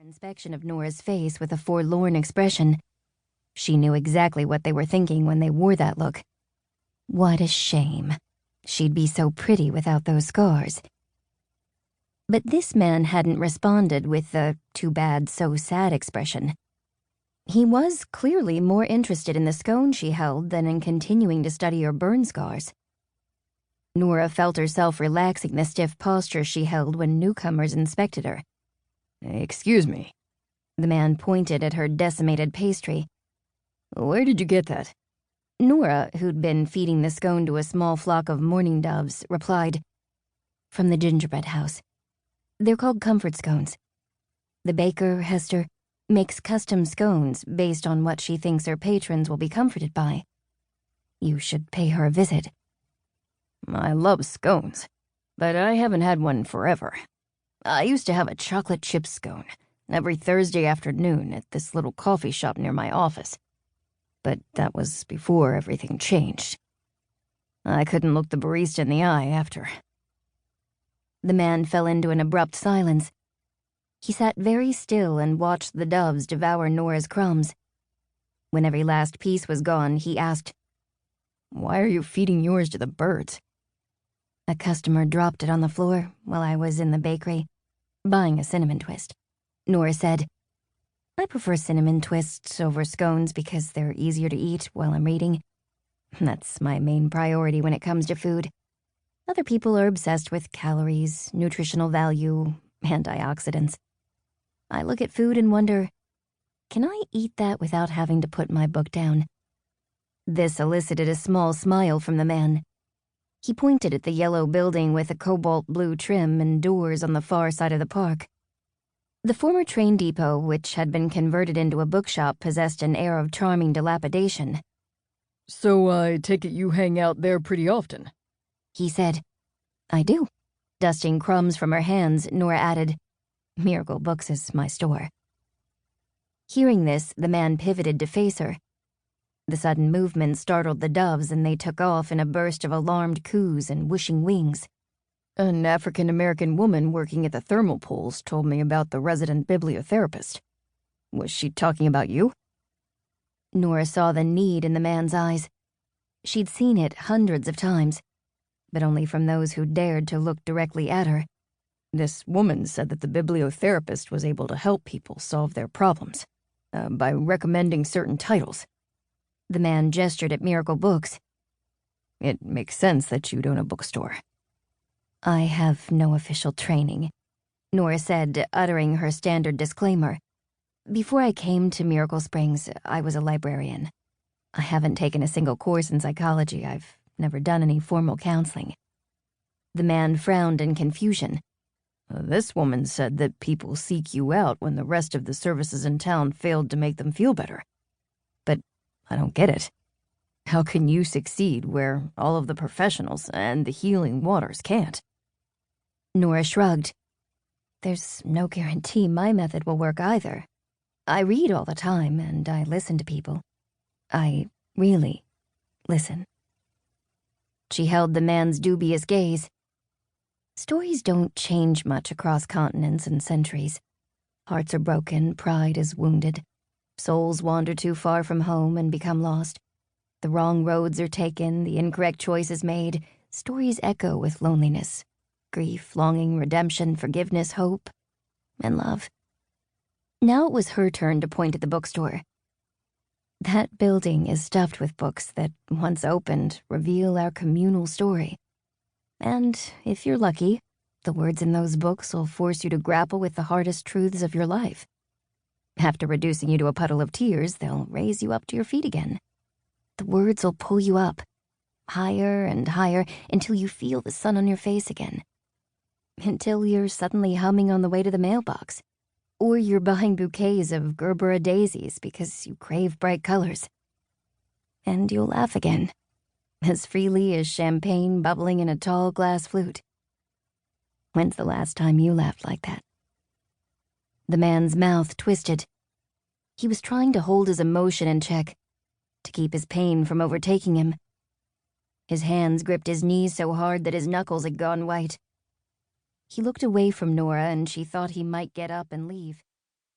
inspection of Nora's face with a forlorn expression. She knew exactly what they were thinking when they wore that look. What a shame. She'd be so pretty without those scars. But this man hadn't responded with the too bad, so sad expression. He was clearly more interested in the scone she held than in continuing to study her burn scars. Nora felt herself relaxing the stiff posture she held when newcomers inspected her. "Excuse me." The man pointed at her decimated pastry. "Where did you get that?" Nora, who'd been feeding the scone to a small flock of mourning doves, replied, "From the gingerbread house. They're called comfort scones. The baker, Hester, makes custom scones based on what she thinks her patrons will be comforted by. You should pay her a visit." "I love scones, but I haven't had one forever. I used to have a chocolate chip scone every Thursday afternoon at this little coffee shop near my office. But that was before everything changed. I couldn't look the barista in the eye after." The man fell into an abrupt silence. He sat very still and watched the doves devour Nora's crumbs. When every last piece was gone, he asked, "Why are you feeding yours to the birds?" "A customer dropped it on the floor while I was in the bakery, buying a cinnamon twist," Nora said. "I prefer cinnamon twists over scones because they're easier to eat while I'm reading. That's my main priority when it comes to food. Other people are obsessed with calories, nutritional value, antioxidants. I look at food and wonder, can I eat that without having to put my book down?" This elicited a small smile from the man. He pointed at the yellow building with a cobalt blue trim and doors on the far side of the park. The former train depot, which had been converted into a bookshop, possessed an air of charming dilapidation. "So I take it you hang out there pretty often?" He said. "I do." Dusting crumbs from her hands, Nora added, "Miracle Books is my store." Hearing this, the man pivoted to face her. The sudden movement startled the doves, and they took off in a burst of alarmed coos and whooshing wings. "An African-American woman working at the thermal pools told me about the resident bibliotherapist. Was she talking about you?" Nora saw the need in the man's eyes. She'd seen it hundreds of times, but only from those who dared to look directly at her. "This woman said that the bibliotherapist was able to help people solve their problems by recommending certain titles." The man gestured at Miracle Books. "It makes sense that you'd own a bookstore." "I have no official training," Nora said, uttering her standard disclaimer. "Before I came to Miracle Springs, I was a librarian. I haven't taken a single course in psychology. I've never done any formal counseling." The man frowned in confusion. "This woman said that people seek you out when the rest of the services in town failed to make them feel better. But I don't get it. How can you succeed where all of the professionals and the healing waters can't?" Nora shrugged. "There's no guarantee my method will work either. I read all the time, and I listen to people. I really listen." She held the man's dubious gaze. Stories don't change much across continents and centuries. Hearts are broken, pride is wounded. Souls wander too far from home and become lost. The wrong roads are taken, the incorrect choices made. Stories echo with loneliness, grief, longing, redemption, forgiveness, hope, and love. Now it was her turn to point at the bookstore. "That building is stuffed with books that, once opened, reveal our communal story. And, if you're lucky, the words in those books will force you to grapple with the hardest truths of your life. After reducing you to a puddle of tears, they'll raise you up to your feet again. The words will pull you up, higher and higher, until you feel the sun on your face again. Until you're suddenly humming on the way to the mailbox. Or you're buying bouquets of Gerbera daisies because you crave bright colors. And you'll laugh again, as freely as champagne bubbling in a tall glass flute. When's the last time you laughed like that?" The man's mouth twisted. He was trying to hold his emotion in check, to keep his pain from overtaking him. His hands gripped his knees so hard that his knuckles had gone white. He looked away from Nora, and she thought he might get up and leave.